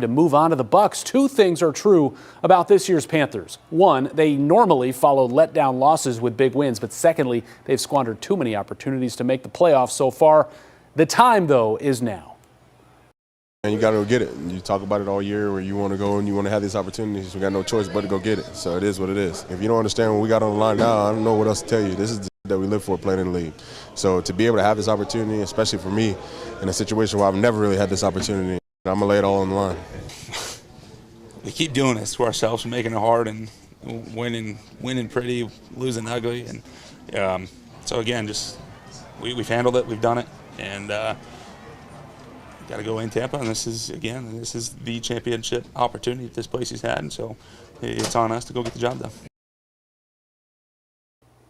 To move on to the Bucks, two things are true about this year's Panthers. One, they normally follow letdown losses with big wins, but secondly, they've squandered too many opportunities to make the playoffs so far. The time, though, is now. And you got to go get it. You talk about it all year where you want to go and you want to have these opportunities. We got no choice but to go get it. So it is what it is. If you don't understand what we got on the line now, I don't know what else to tell you. This is the that we live for playing in the league. So to be able to have this opportunity, especially for me, in a situation where I've never really had this opportunity, I'm going to lay it all on the line. We keep doing this to ourselves, making it hard and winning pretty, losing ugly. And so, again, just we've handled it, we've done it, and got to go in Tampa. And this is the championship opportunity that this place has had. And so it's on us to go get the job done.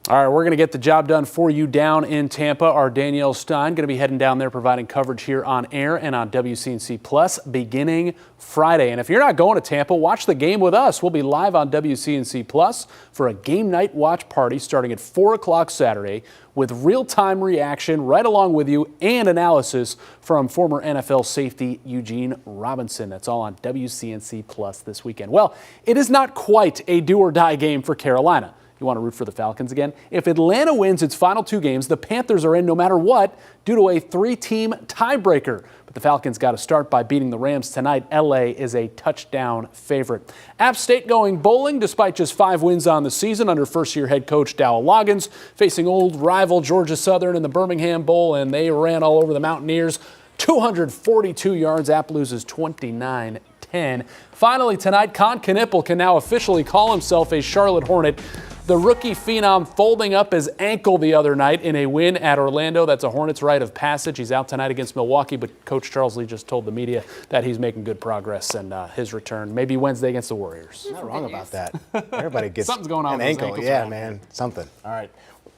All right, we're going to get the job done for you down in Tampa. Our Danielle Stein going to be heading down there providing coverage here on air and on WCNC Plus beginning Friday. And if you're not going to Tampa, watch the game with us. We'll be live on WCNC Plus for a game night watch party starting at 4 o'clock Saturday with real-time reaction right along with you and analysis from former NFL safety Eugene Robinson. That's all on WCNC Plus this weekend. Well, it is not quite a do-or-die game for Carolina. You want to root for the Falcons again? If Atlanta wins its final two games, the Panthers are in no matter what due to a three-team tiebreaker. But the Falcons got to start by beating the Rams tonight. LA is a touchdown favorite. App State going bowling despite just 5 wins on the season under first-year head coach Dowell Loggins, facing old rival Georgia Southern in the Birmingham Bowl, and they ran all over the Mountaineers. 242 yards. App loses 29-10. Finally tonight, Con Knipple can now officially call himself a Charlotte Hornet. The rookie phenom folding up his ankle the other night in a win at Orlando. That's a Hornets rite of passage. He's out tonight against Milwaukee, but Coach Charles Lee just told the media that he's making good progress and his return maybe Wednesday against the Warriors. Not wrong about that. Everybody gets Something's going on an with ankle. ankles, Yeah, right? man, something. All right.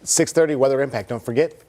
6:30 Weather Impact. Don't forget,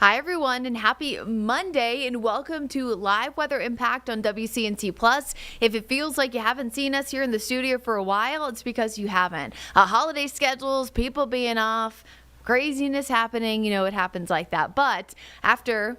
Hi, everyone, and happy Monday, and welcome to Live Weather Impact on WCNC Plus. If it feels like you haven't seen us here in the studio for a while, it's because you haven't. Holiday schedules, people being off, craziness happening, it happens like that. But after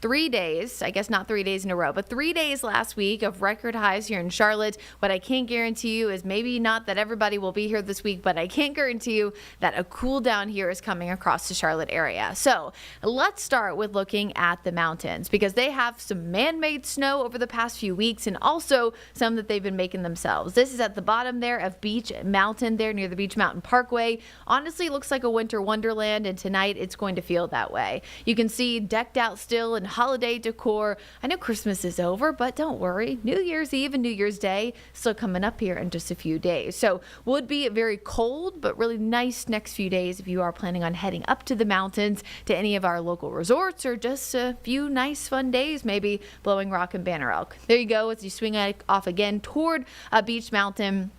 3 days, I guess not 3 days in a row, but 3 days last week of record highs here in Charlotte. What I can't guarantee you is maybe not that everybody will be here this week, but I can't guarantee you that a cool down here is coming across the Charlotte area. So let's start with looking at the mountains because they have some man-made snow over the past few weeks and also some that they've been making themselves. This is at the bottom there of Beech Mountain there near the Beech Mountain Parkway. Honestly, it looks like a winter wonderland, and tonight it's going to feel that way. You can see decked out still and holiday decor. I know Christmas is over, but don't worry. New Year's Eve and New Year's Day still coming up here in just a few days. So would be very cold, but really nice next few days if you are planning on heading up to the mountains to any of our local resorts or just a few nice fun days, maybe Blowing Rock and Banner Elk. There you go as you swing off again toward Beech Mountain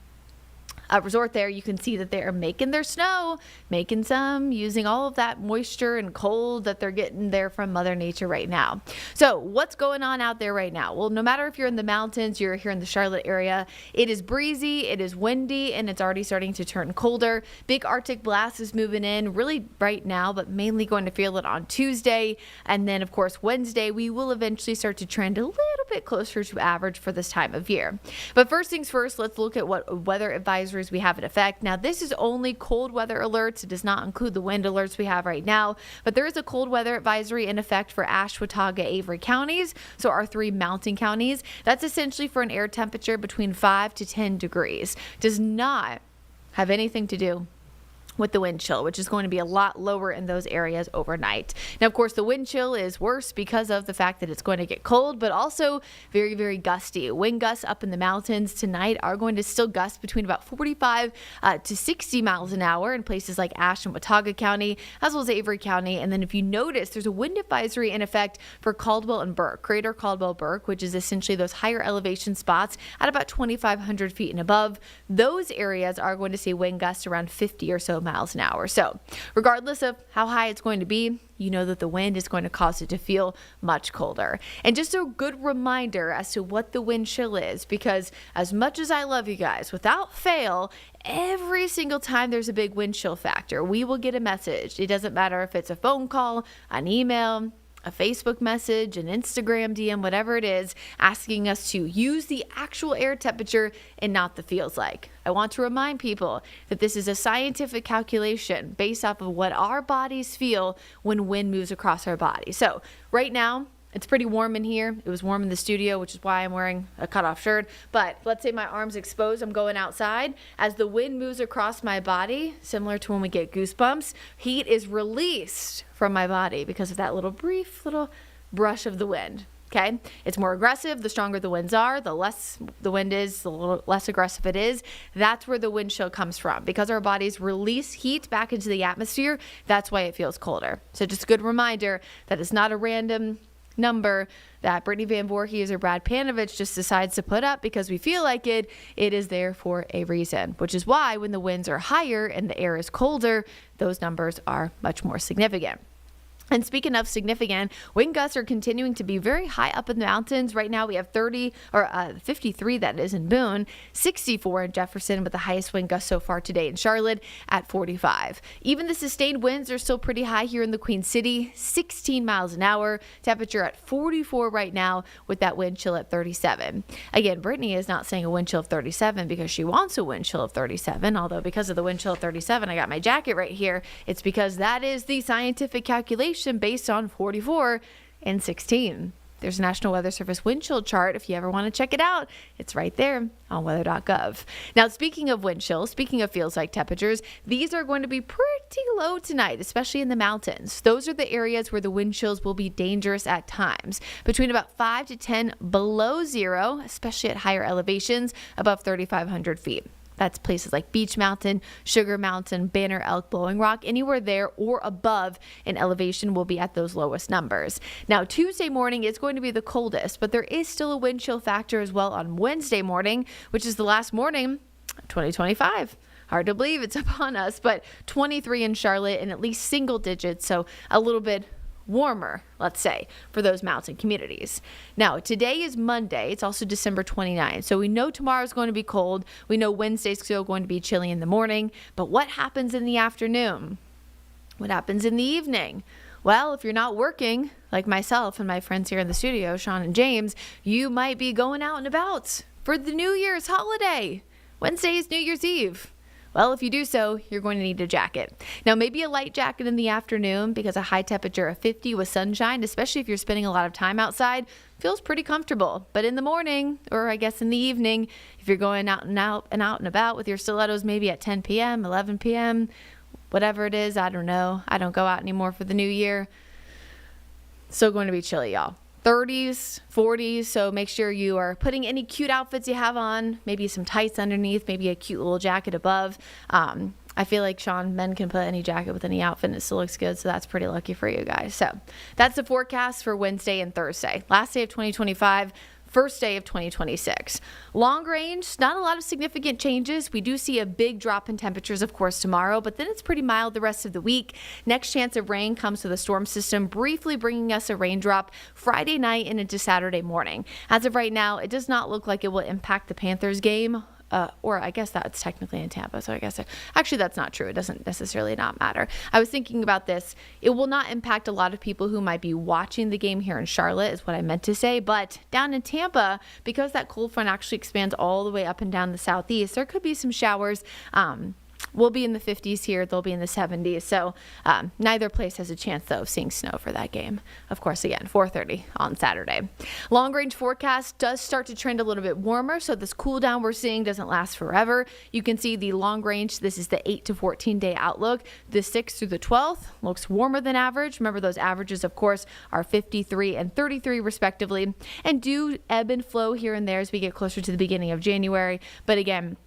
resort there. You can see that they're making their snow, making some, using all of that moisture and cold that they're getting there from Mother Nature right now. So what's going on out there right now? Well, no matter if you're in the mountains, you're here in the Charlotte area, it is breezy, it is windy, and it's already starting to turn colder. Big Arctic blast is moving in really right now, but mainly going to feel it on Tuesday. And then, of course, Wednesday, we will eventually start to trend a little bit closer to average for this time of year. But first things first, let's look at what weather advisories we have in effect. Now, this is only cold weather alerts. It does not include the wind alerts we have right now, but there is a cold weather advisory in effect for Ashe, Watauga, Avery counties, so our 3 mountain counties. That's essentially for an air temperature between 5 to 10 degrees. Does not have anything to do with the wind chill, which is going to be a lot lower in those areas overnight. Now, of course, the wind chill is worse because of the fact that it's going to get cold, but also very, very gusty. Wind gusts up in the mountains tonight are going to still gust between about 45 to 60 miles an hour in places like Ashe and Watauga County, as well as Avery County. And then if you notice, there's a wind advisory in effect for Caldwell and Burke, Greater Caldwell Burke, which is essentially those higher elevation spots at about 2,500 feet and above. Those areas are going to see wind gusts around 50 or so miles an hour. So regardless of how high it's going to be, you know that the wind is going to cause it to feel much colder. And just a good reminder as to what the wind chill is, because as much as I love you guys, without fail, every single time there's a big wind chill factor, we will get a message. It doesn't matter if it's a phone call, an email, a Facebook message, an Instagram DM, whatever it is, asking us to use the actual air temperature and not the feels like. I want to remind people that this is a scientific calculation based off of what our bodies feel when wind moves across our body. So right now, it's pretty warm in here. It was warm in the studio, which is why I'm wearing a cutoff shirt. But let's say my arm's exposed, I'm going outside. As the wind moves across my body, similar to when we get goosebumps, heat is released from my body because of that brief little brush of the wind. Okay, it's more aggressive. The stronger the winds are, the less the wind is, the little less aggressive it is. That's where the wind chill comes from. Because our bodies release heat back into the atmosphere, that's why it feels colder. So just a good reminder that it's not a random number that Brittany Van Voorhees or Brad Panovich just decides to put up because we feel like it. It is there for a reason, which is why when the winds are higher and the air is colder, those numbers are much more significant. And speaking of significant, wind gusts are continuing to be very high up in the mountains. Right now we have 53 that is in Boone, 64 in Jefferson, with the highest wind gust so far today in Charlotte at 45. Even the sustained winds are still pretty high here in the Queen City, 16 miles an hour, temperature at 44 right now with that wind chill at 37. Again, Brittany is not saying a wind chill of 37 because she wants a wind chill of 37, although because of the wind chill of 37, I got my jacket right here. It's because that is the scientific calculation based on 44 and 16. There's a National Weather Service wind chill chart. If you ever want to check it out, it's right there on weather.gov. Now, speaking of wind chill, speaking of feels like temperatures, these are going to be pretty low tonight, especially in the mountains. Those are the areas where the wind chills will be dangerous at times, between about 5 to 10 below zero, especially at higher elevations above 3,500 feet. That's places like Beech Mountain, Sugar Mountain, Banner Elk, Blowing Rock. Anywhere there or above in elevation will be at those lowest numbers. Now, Tuesday morning is going to be the coldest, but there is still a wind chill factor as well on Wednesday morning, which is the last morning of 2025. Hard to believe it's upon us, but 23 in Charlotte and at least single digits, so a little bit warmer, let's say, for those mountain communities. Now, today is Monday. It's also December 29th. So we know tomorrow's going to be cold. We know Wednesday's still going to be chilly in the morning. But what happens in the afternoon? What happens in the evening? Well, if you're not working, like myself and my friends here in the studio, Sean and James, you might be going out and about for the New Year's holiday. Wednesday is New Year's Eve. Well, if you do so, you're going to need a jacket. Now, maybe a light jacket in the afternoon because a high temperature of 50 with sunshine, especially if you're spending a lot of time outside, feels pretty comfortable. But in the morning, or I guess in the evening, if you're going out and about with your stilettos, maybe at 10 p.m., 11 p.m., whatever it is, I don't know. I don't go out anymore for the new year. Still going to be chilly, y'all. 30s, 40s, so make sure you are putting any cute outfits you have on, maybe some tights underneath, maybe a cute little jacket above. I feel like, Sean, men can put any jacket with any outfit and it still looks good, so that's pretty lucky for you guys. So that's the forecast for Wednesday and Thursday. Last day of 2025. First day of 2026. Long range, not a lot of significant changes. We do see a big drop in temperatures, of course, tomorrow, but then it's pretty mild the rest of the week. Next chance of rain comes to the storm system, briefly bringing us a raindrop Friday night and into Saturday morning. As of right now, it does not look like it will impact the Panthers game. Or I guess that's technically in Tampa, so I guess actually that's not true. It doesn't necessarily not matter. I was thinking about this. It will not impact a lot of people who might be watching the game here in Charlotte is what I meant to say, but down in Tampa, because that cold front actually expands all the way up and down the southeast, there could be some showers. We'll be in the 50s here. They'll be in the 70s. So neither place has a chance, though, of seeing snow for that game. Of course, again, 4:30 on Saturday. Long-range forecast does start to trend a little bit warmer, so this cool down we're seeing doesn't last forever. You can see the long range. This is the 8 to 14-day outlook. The 6th through the 12th looks warmer than average. Remember, those averages, of course, are 53 and 33 respectively, and do ebb and flow here and there as we get closer to the beginning of January. But again,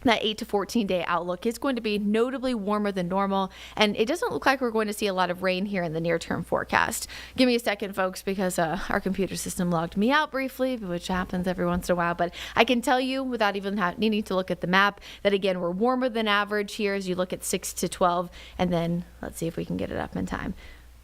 that 8 to 14-day outlook is going to be notably warmer than normal, and it doesn't look like we're going to see a lot of rain here in the near-term forecast. Give me a second, folks, because our computer system logged me out briefly, which happens every once in a while, but I can tell you without even needing to look at the map that, again, we're warmer than average here as you look at 6 to 12, and then let's see if we can get it up in time.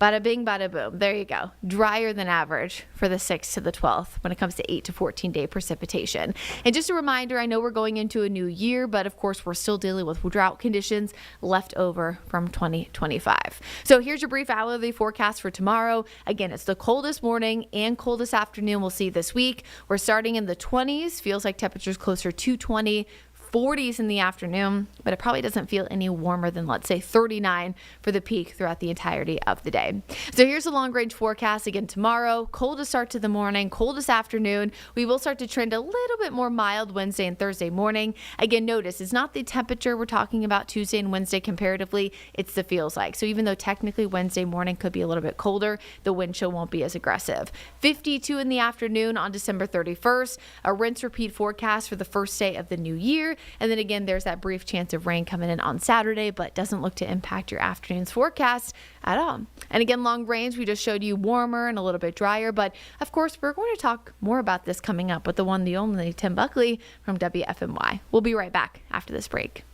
Bada bing, bada boom. There you go. Drier than average for the 6th to the 12th when it comes to 8 to 14-day precipitation. And just a reminder, I know we're going into a new year, but of course we're still dealing with drought conditions left over from 2025. So here's your brief hourly forecast for tomorrow. Again, it's the coldest morning and coldest afternoon we'll see this week. We're starting in the 20s. Feels like temperatures closer to 20. 40s in the afternoon, but it probably doesn't feel any warmer than, let's say, 39 for the peak throughout the entirety of the day. So here's a long range forecast. Again, tomorrow, coldest start to the morning, coldest afternoon. We will start to trend a little bit more mild Wednesday and Thursday morning. Again, notice it's not the temperature we're talking about Tuesday and Wednesday comparatively, it's the feels like. So even though technically Wednesday morning could be a little bit colder, the wind chill won't be as aggressive. 52 in the afternoon on December 31st, a rinse repeat forecast for the first day of the new year. And then again, there's that brief chance of rain coming in on Saturday, but doesn't look to impact your afternoon's forecast at all. And again, long range, we just showed you warmer and a little bit drier, but of course, we're going to talk more about this coming up with the one, the only Tim Buckley from WFMY. We'll be right back after this break.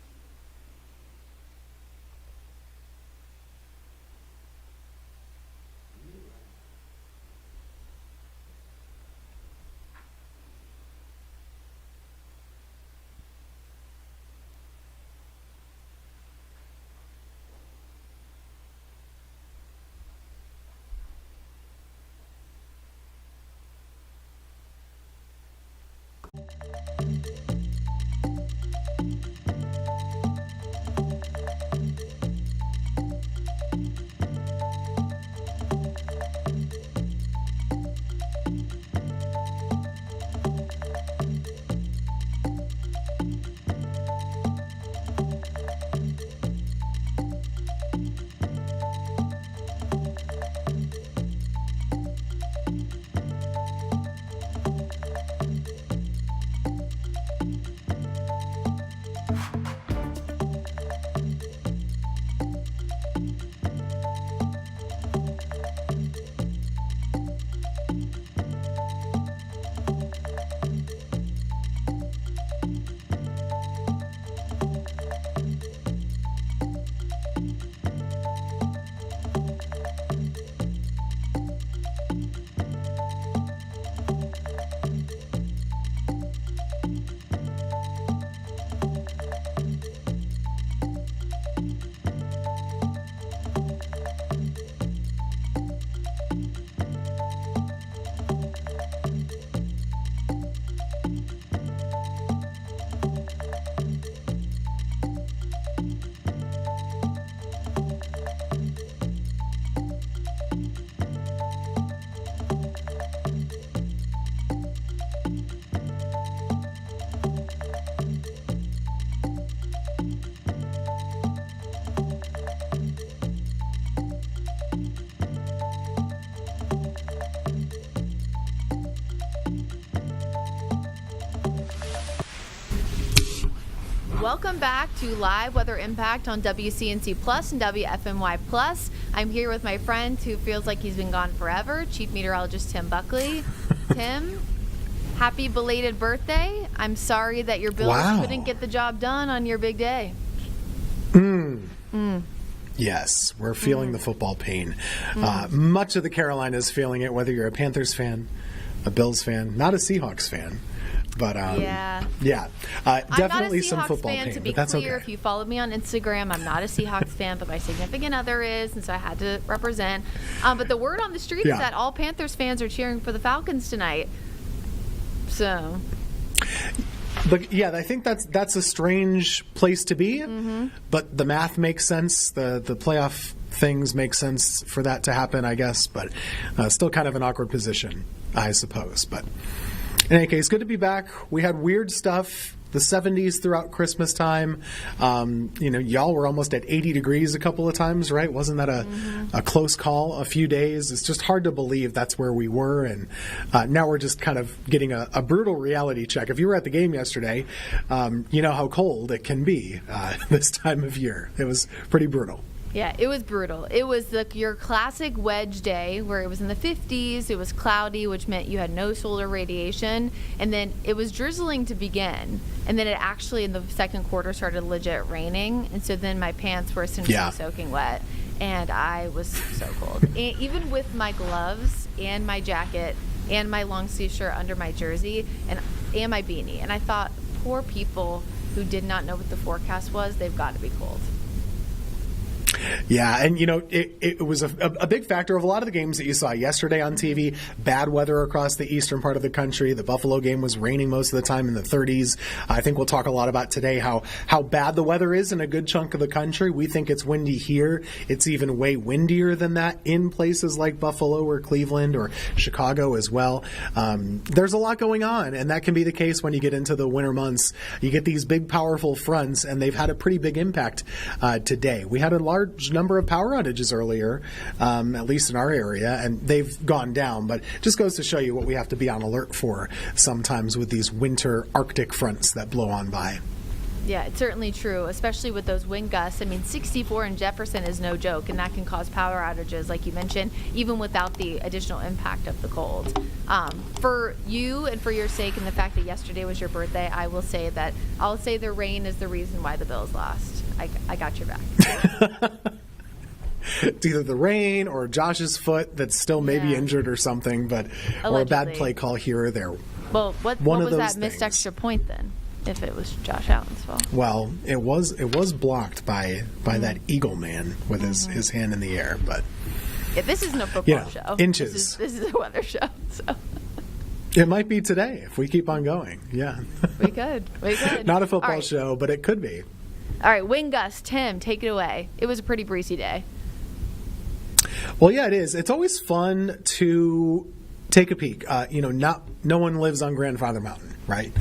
welcome back to Live Weather Impact on WCNC Plus and WFMY Plus. I'm here with my friend who feels like he's been gone forever, Chief Meteorologist Tim Buckley. Tim, happy belated birthday. I'm sorry that your Bills couldn't get the job done on your big day. Yes, we're feeling the football pain. Much of the Carolinas feeling it, whether you're a Panthers fan, a Bills fan, not a Seahawks fan. But definitely some football I'm not a Seahawks fan, pain, to be but that's clear. okay. If you followed me on Instagram, I'm not a Seahawks fan, but my significant other is, and so I had to represent. But the word on the street is that all Panthers fans are cheering for the Falcons tonight. So... But yeah, I think that's a strange place to be. But the math makes sense. The playoff things make sense for that to happen, I guess. But still kind of an awkward position, I suppose. But in any case, good to be back. We had weird stuff. The 70s throughout Christmas time. Y'all were almost at 80 degrees a couple of times, right? Wasn't that a close call a few days? It's just hard to believe that's where we were. And now we're just kind of getting a brutal reality check. If you were at the game yesterday, you know how cold it can be this time of year. It was pretty brutal. Yeah, it was brutal. It was your classic wedge day where it was in the 50s. It was cloudy, which meant you had no solar radiation. And then it was drizzling to begin. And then it actually, in the second quarter, started legit raining. And so then my pants were essentially soaking wet. And I was so cold. And even with my gloves and my jacket and my long sleeve shirt under my jersey and my beanie. And I thought, poor people who did not know what the forecast was, they've got to be cold. Yeah, and it was a big factor of a lot of the games that you saw yesterday on TV. Bad weather across the eastern part of the country. The Buffalo game was raining most of the time in the 30s. I think we'll talk a lot about today how bad the weather is in a good chunk of the country. We think it's windy here. It's even way windier than that in places like Buffalo or Cleveland or Chicago as well. There's a lot going on, and that can be the case when you get into the winter months. You get these big, powerful fronts, and they've had a pretty big impact today. We had a large number of power outages earlier, at least in our area, and they've gone down, but just goes to show you what we have to be on alert for sometimes with these winter Arctic fronts that blow on by. Yeah, it's certainly true, especially with those wind gusts. I mean, 64 in Jefferson is no joke, and that can cause power outages, like you mentioned, even without the additional impact of the cold. For you and for your sake and the fact that yesterday was your birthday, I'll say the rain is the reason why the Bills lost. I got your back. It's either the rain or Josh's foot that's still maybe injured or something, but or a bad play call here or there. Well, what was that missed extra point then? If it was Josh Allen's fault. Well, it was blocked by that Eagle man with his hand in the air, but this isn't a football show. Inches. This is a weather show. So it might be today if we keep on going. Yeah. We could. Not a football show, but it could be. All right, wind gust. Tim, take it away. It was a pretty breezy day. Well, yeah, it is. It's always fun to take a peek. No one lives on Grandfather Mountain, right?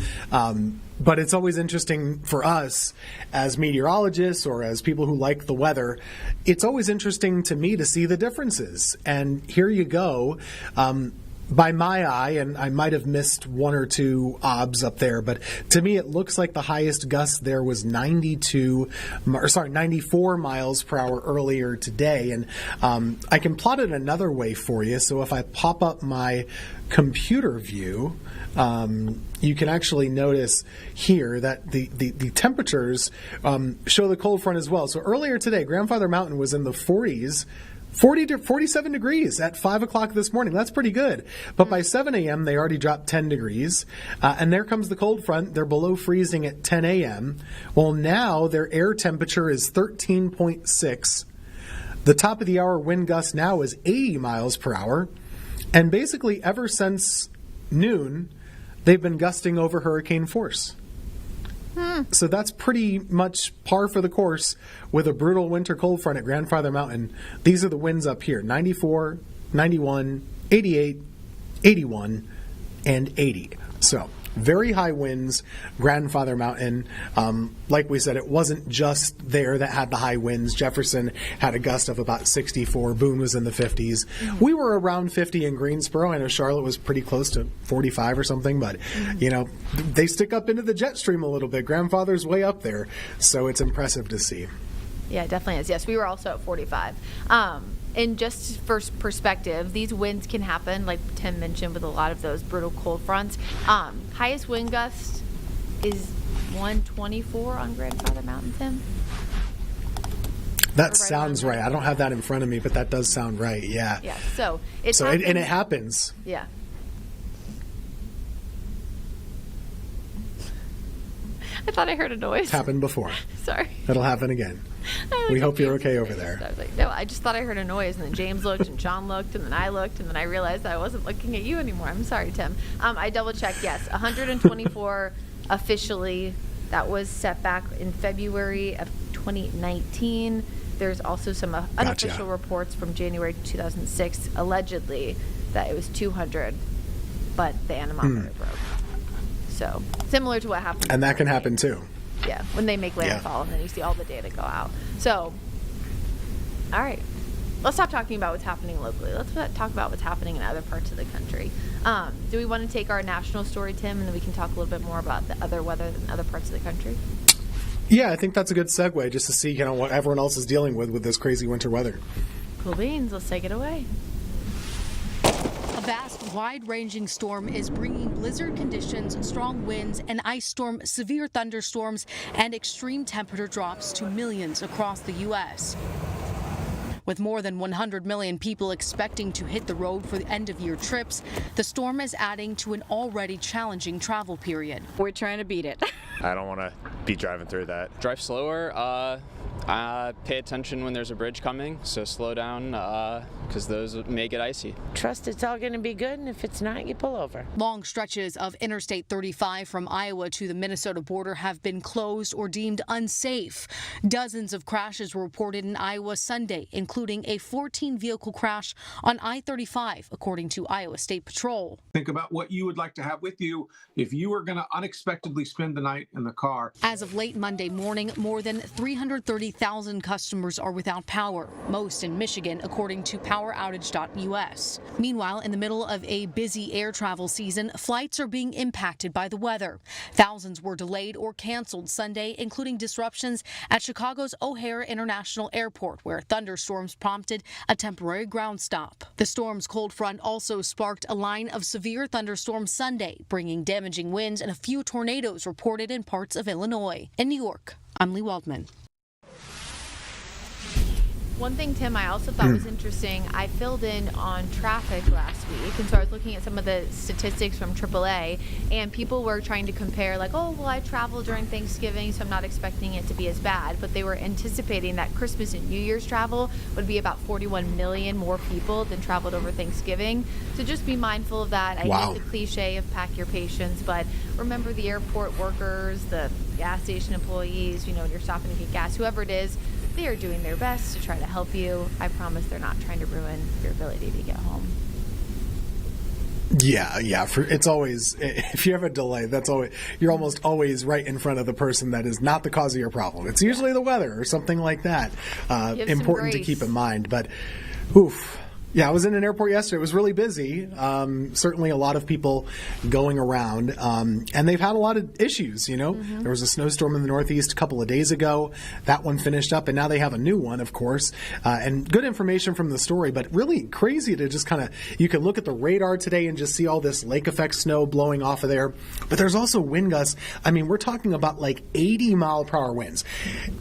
But it's always interesting for us as meteorologists or as people who like the weather. It's always interesting to me to see the differences. And here you go. By my eye, and I might have missed one or two obs up there, but to me it looks like the highest gust there was 94 miles per hour earlier today. And I can plot it another way for you. So if I pop up my computer view, you can actually notice here that the temperatures show the cold front as well. So earlier today, Grandfather Mountain was in the 40s. 40 to 47 degrees at 5 o'clock this morning. That's pretty good. But by 7 a.m., they already dropped 10 degrees. And there comes the cold front. They're below freezing at 10 a.m. Well, now their air temperature is 13.6. The top of the hour wind gust now is 80 miles per hour. And basically, ever since noon, they've been gusting over hurricane force. So that's pretty much par for the course with a brutal winter cold front at Grandfather Mountain. These are the winds up here: 94, 91, 88, 81, and 80. So very high winds, Grandfather Mountain. Like we said, it wasn't just there that had the high winds. Jefferson had a gust of about 64. Boone was in the 50s. We were around 50 in Greensboro. I know Charlotte was pretty close to 45 or something, but, you know, they stick up into the jet stream a little bit. Grandfather's way up there, so it's impressive to see. Yeah, it definitely is. Yes, we were also at 45. And just for perspective, these winds can happen, like Tim mentioned, with a lot of those brutal cold fronts. Highest wind gust is 124 on Grandfather Mountain, Tim? That right sounds around right. there. I don't have that in front of me, but that does sound right. Yeah. Yeah, so it's So and it happens. Yeah. I thought I heard a noise. It's happened before. Sorry. It'll happen again. We hope you're okay over there. I was like, no, I just thought I heard a noise, and then James looked, and John looked, and then I looked, and then I realized I wasn't looking at you anymore. I'm sorry, Tim. I double checked. Yes, 124 officially. That was set back in February of 2019. There's also some unofficial reports from January 2006, allegedly, that it was 200, but the anemometer broke. So similar to what happened. And that can happen too. Yeah, when they make landfall, and then you see all the data go out. So, all right, let's stop talking about what's happening locally. Let's talk about what's happening in other parts of the country. Do we want to take our national story, Tim, and then we can talk a little bit more about the other weather in other parts of the country? Yeah, I think that's a good segue just to see what everyone else is dealing with this crazy winter weather. Cool beans. Let's take it away. A vast, wide-ranging storm is bringing blizzard conditions, strong winds, an ice storm, severe thunderstorms, and extreme temperature drops to millions across the U.S. With more than 100 million people expecting to hit the road for the end-of-year trips, the storm is adding to an already challenging travel period. We're trying to beat it. I don't want to be driving through that. Drive slower. Pay attention when there's a bridge coming, so slow down because those may get icy. Trust it's all going to be good, and if it's not, you pull over. Long stretches of Interstate 35 from Iowa to the Minnesota border have been closed or deemed unsafe. Dozens of crashes were reported in Iowa Sunday, including a 14-vehicle crash on I-35, according to Iowa State Patrol. Think about what you would like to have with you if you were going to unexpectedly spend the night in the car. As of late Monday morning, more than 330,000 customers are without power, most in Michigan, according to PowerOutage.us. Meanwhile, in the middle of a busy air travel season, flights are being impacted by the weather. Thousands were delayed or canceled Sunday, including disruptions at Chicago's O'Hare International Airport, where thunderstorms prompted a temporary ground stop. The storm's cold front also sparked a line of severe thunderstorms Sunday, bringing damaging winds and a few tornadoes reported in parts of Illinois. In New York, I'm Lee Waldman. One thing, Tim, I also thought was interesting, I filled in on traffic last week, and so I was looking at some of the statistics from AAA, and people were trying to compare, like, oh, well, I traveled during Thanksgiving, so I'm not expecting it to be as bad, but they were anticipating that Christmas and New Year's travel would be about 41 million more people than traveled over Thanksgiving, so just be mindful of that. I hate the cliche of pack your patience, but remember the airport workers, the gas station employees, when you're stopping to get gas, whoever it is, they are doing their best to try to help you. I promise they're not trying to ruin your ability to get home. Yeah. It's always, if you have a delay, you're almost always right in front of the person that is not the cause of your problem. It's usually the weather or something like that. Important to keep in mind. But, oof. Yeah, I was in an airport yesterday. It was really busy. Certainly a lot of people going around. And they've had a lot of issues, There was a snowstorm in the Northeast a couple of days ago. That one finished up, and now they have a new one, of course. And good information from the story, but really crazy to just you can look at the radar today and just see all this lake effect snow blowing off of there. But there's also wind gusts. I mean, we're talking about like 80-mile-per-hour winds.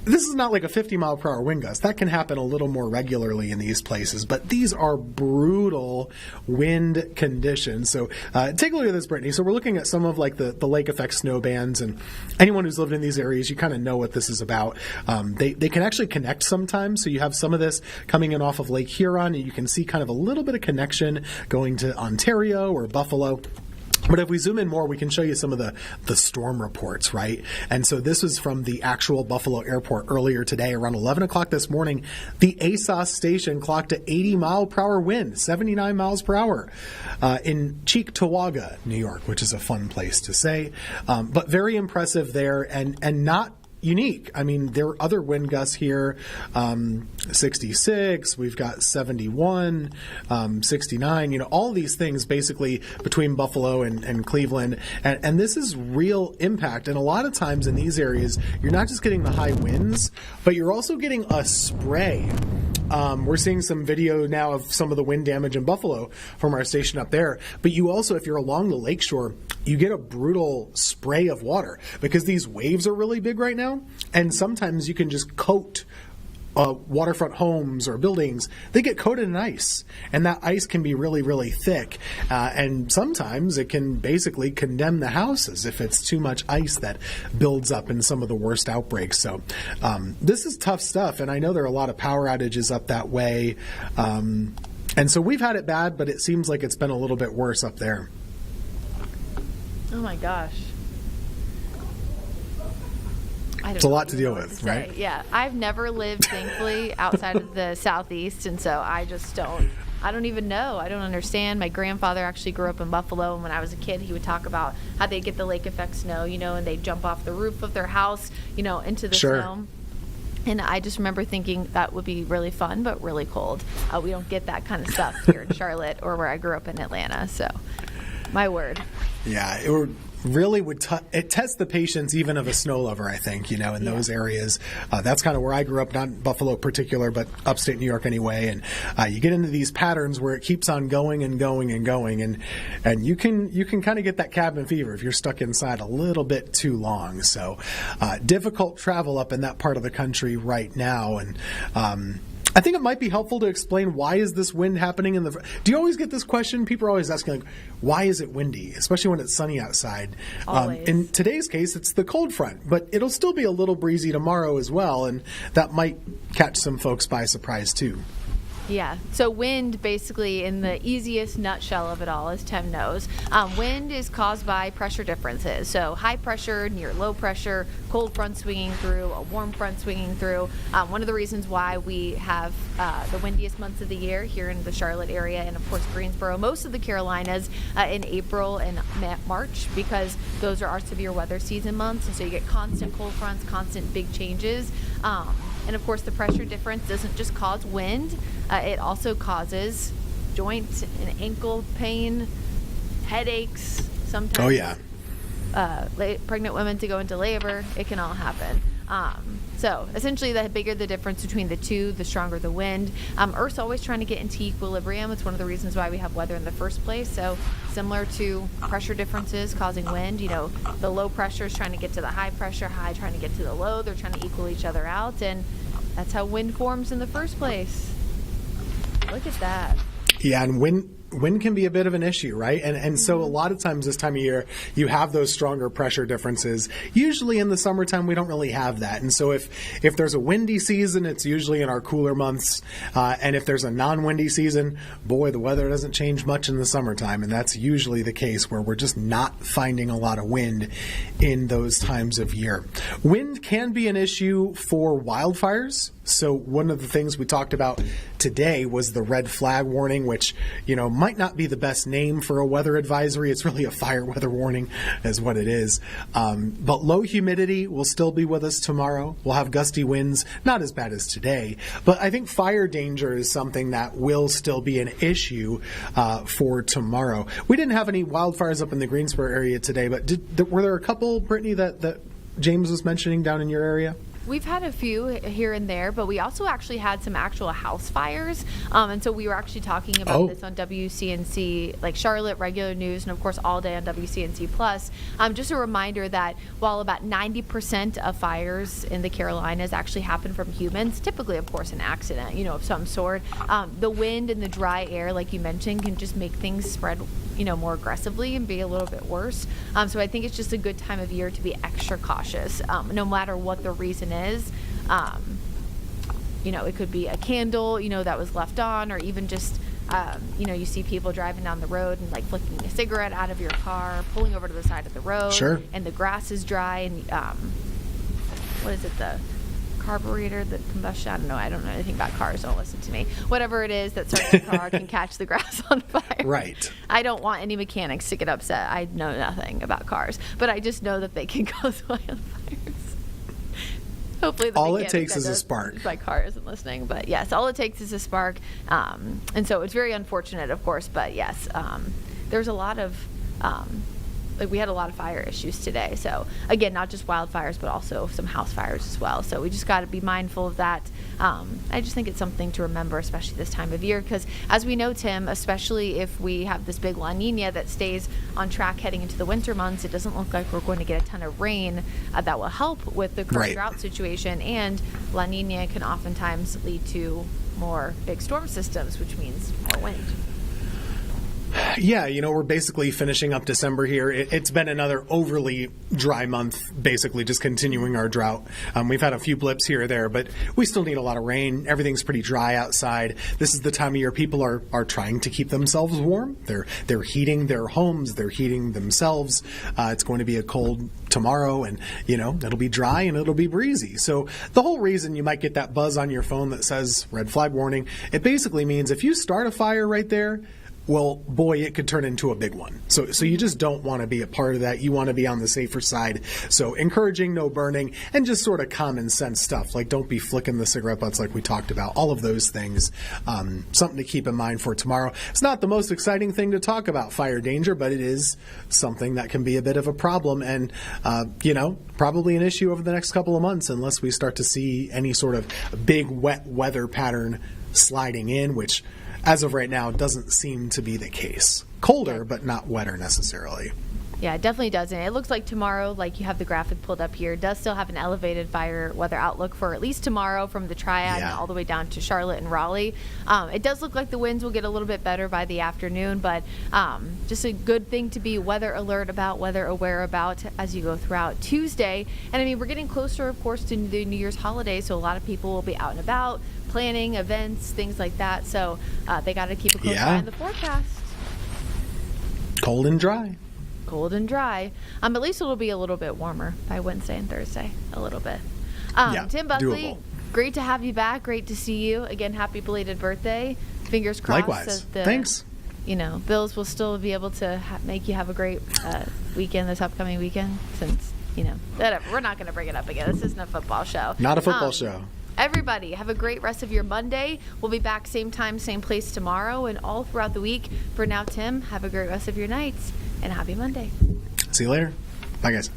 This is not like a 50-mile-per-hour wind gust. That can happen a little more regularly in these places, but these are brutal wind conditions. So take a look at this, Brittany. So we're looking at some of like the lake effect snow bands, and anyone who's lived in these areas, you kind of know what this is about. They can actually connect sometimes. So you have some of this coming in off of Lake Huron, and you can see kind of a little bit of connection going to Ontario or Buffalo. But if we zoom in more, we can show you some of the storm reports, right? And so this was from the actual Buffalo airport earlier today, around 11 o'clock this morning. The ASOS station clocked an 80-mile-per-hour wind, 79 miles per hour, in Cheektowaga, New York, which is a fun place to say. But very impressive there, and not unique. I mean, there are other wind gusts here, 66, we've got 71, 69, all these things basically between Buffalo and Cleveland. And this is real impact. And a lot of times in these areas, you're not just getting the high winds, but you're also getting a spray. We're seeing some video now of some of the wind damage in Buffalo from our station up there. But you also, if you're along the lakeshore, you get a brutal spray of water because these waves are really big right now. And sometimes you can just coat waterfront homes or buildings. They get coated in ice, and that ice can be really, really thick. And sometimes it can basically condemn the houses if it's too much ice that builds up in some of the worst outbreaks. So this is tough stuff, and I know there are a lot of power outages up that way. And so we've had it bad, but it seems like it's been a little bit worse up there. Oh my gosh. It's a lot to deal with, right? Yeah. I've never lived, thankfully, outside of the Southeast, and so I just I don't even know. I don't understand. My grandfather actually grew up in Buffalo, and when I was a kid, he would talk about how they get the lake effect snow, and they jump off the roof of their house, into the snow. And I just remember thinking that would be really fun, but really cold. We don't get that kind of stuff here in Charlotte or where I grew up in Atlanta, so my word. Yeah, it really would it tests the patience even of a snow lover, I think, in those areas. That's kind of where I grew up, not Buffalo in particular, but upstate New York anyway. And you get into these patterns where it keeps on going and going and going, and you can kind of get that cabin fever if you're stuck inside a little bit too long. So difficult travel up in that part of the country right now. And I think it might be helpful to explain why is this wind happening in the. Do you always get this question? People are always asking, why is it windy, especially when it's sunny outside? In today's case, it's the cold front, but it'll still be a little breezy tomorrow as well, and that might catch some folks by surprise too. Yeah. So wind, basically, in the easiest nutshell of it all, as Tim knows, wind is caused by pressure differences. So high pressure near low pressure, cold front swinging through, a warm front swinging through. One of the reasons why we have the windiest months of the year here in the Charlotte area and, of course, Greensboro, most of the Carolinas in April and March, because those are our severe weather season months. And so you get constant cold fronts, constant big changes. And, of course, the pressure difference doesn't just cause wind. It also causes joint and ankle pain, headaches, sometimes. Oh, yeah. Pregnant women to go into labor. It can all happen. So essentially, the bigger the difference between the two, the stronger the wind. Earth's always trying to get into equilibrium. It's one of the reasons why we have weather in the first place. So similar to pressure differences causing wind, the low pressure is trying to get to the high pressure, high trying to get to the low. They're trying to equal each other out, and that's how wind forms in the first place. Look at that. Yeah, and wind can be a bit of an issue, right? And so a lot of times this time of year, you have those stronger pressure differences. Usually in the summertime, we don't really have that. And so if there's a windy season, it's usually in our cooler months. And if there's a non-windy season, boy, the weather doesn't change much in the summertime. And that's usually the case where we're just not finding a lot of wind in those times of year. Wind can be an issue for wildfires. So one of the things we talked about today was the red flag warning, which, might not be the best name for a weather advisory. It's really a fire weather warning is what it is. But low humidity will still be with us tomorrow. We'll have gusty winds, not as bad as today. But I think fire danger is something that will still be an issue for tomorrow. We didn't have any wildfires up in the Greensboro area today, but were there a couple, Brittany, that James was mentioning down in your area? We've had a few here and there, but we also actually had some actual house fires. And so we were actually talking about this on WCNC, like Charlotte Regular News, and of course all day on WCNC Plus. Just a reminder that while about 90% of fires in the Carolinas actually happen from humans, typically, of course, an accident, of some sort, the wind and the dry air, like you mentioned, can just make things spread more aggressively and be a little bit worse. So I think it's just a good time of year to be extra cautious, no matter what the reason is. It could be a candle, that was left on, or even just You see people driving down the road and like flicking a cigarette out of your car, pulling over to the side of the road. Sure. And the grass is dry and what is it, the carburetor, the combustion, I don't know anything about cars, don't listen to me. Whatever it is that starts the car can catch the grass on fire. Right. I don't want any mechanics to get upset. I know nothing about cars, but I just know that they can cause wildfires. Hopefully the all it mechanic takes that is a does spark. my car isn't listening, but yes, all it takes is a spark. And so it's very unfortunate, of course, but yes, there's a lot of we had a lot of fire issues today. So again, not just wildfires, but also some house fires as well. So we just got to be mindful of that. I just think it's something to remember, especially this time of year, because as we know, Tim, especially if we have this big La Nina that stays on track heading into the winter months, it doesn't look like we're going to get a ton of rain that will help with the current drought situation. And La Nina can oftentimes lead to more big storm systems, which means more wind. Yeah, we're basically finishing up December here. It's been another overly dry month, basically just continuing our drought. We've had a few blips here or there, but we still need a lot of rain. Everything's pretty dry outside. This is the time of year people are trying to keep themselves warm. They're heating their homes. They're heating themselves. It's going to be a cold tomorrow, and it'll be dry and it'll be breezy. So the whole reason you might get that buzz on your phone that says red flag warning, it basically means if you start a fire right there, well, boy, it could turn into a big one. So you just don't want to be a part of that. You want to be on the safer side. So encouraging no burning and just sort of common sense stuff, like don't be flicking the cigarette butts like we talked about. All of those things, something to keep in mind for tomorrow. It's not the most exciting thing to talk about, fire danger, but it is something that can be a bit of a problem and, probably an issue over the next couple of months unless we start to see any sort of big wet weather pattern sliding in, which as of right now, doesn't seem to be the case. Colder, but not wetter necessarily. Yeah, it definitely doesn't. It looks like tomorrow, like you have the graphic pulled up here, does still have an elevated fire weather outlook for at least tomorrow from the Triad and all the way down to Charlotte and Raleigh. It does look like the winds will get a little bit better by the afternoon, but just a good thing to be weather alert about, weather aware about as you go throughout Tuesday. And we're getting closer, of course, to the New Year's holiday, so a lot of people will be out and about, planning events, things like that. So they got to keep a close eye on the forecast. Cold and dry. Cold and dry. At least it'll be a little bit warmer by Wednesday and Thursday. A little bit. Tim Buckley, doable. Great to have you back. Great to see you. Again, happy belated birthday. Fingers crossed. Likewise. That Thanks. Bills will still be able to make you have a great weekend this upcoming weekend since, whatever. We're not going to bring it up again. This isn't a football show. Not a football show. Everybody, have a great rest of your Monday. We'll be back same time, same place tomorrow and all throughout the week. For now, Tim, have a great rest of your nights and happy Monday. See you later. Bye, guys.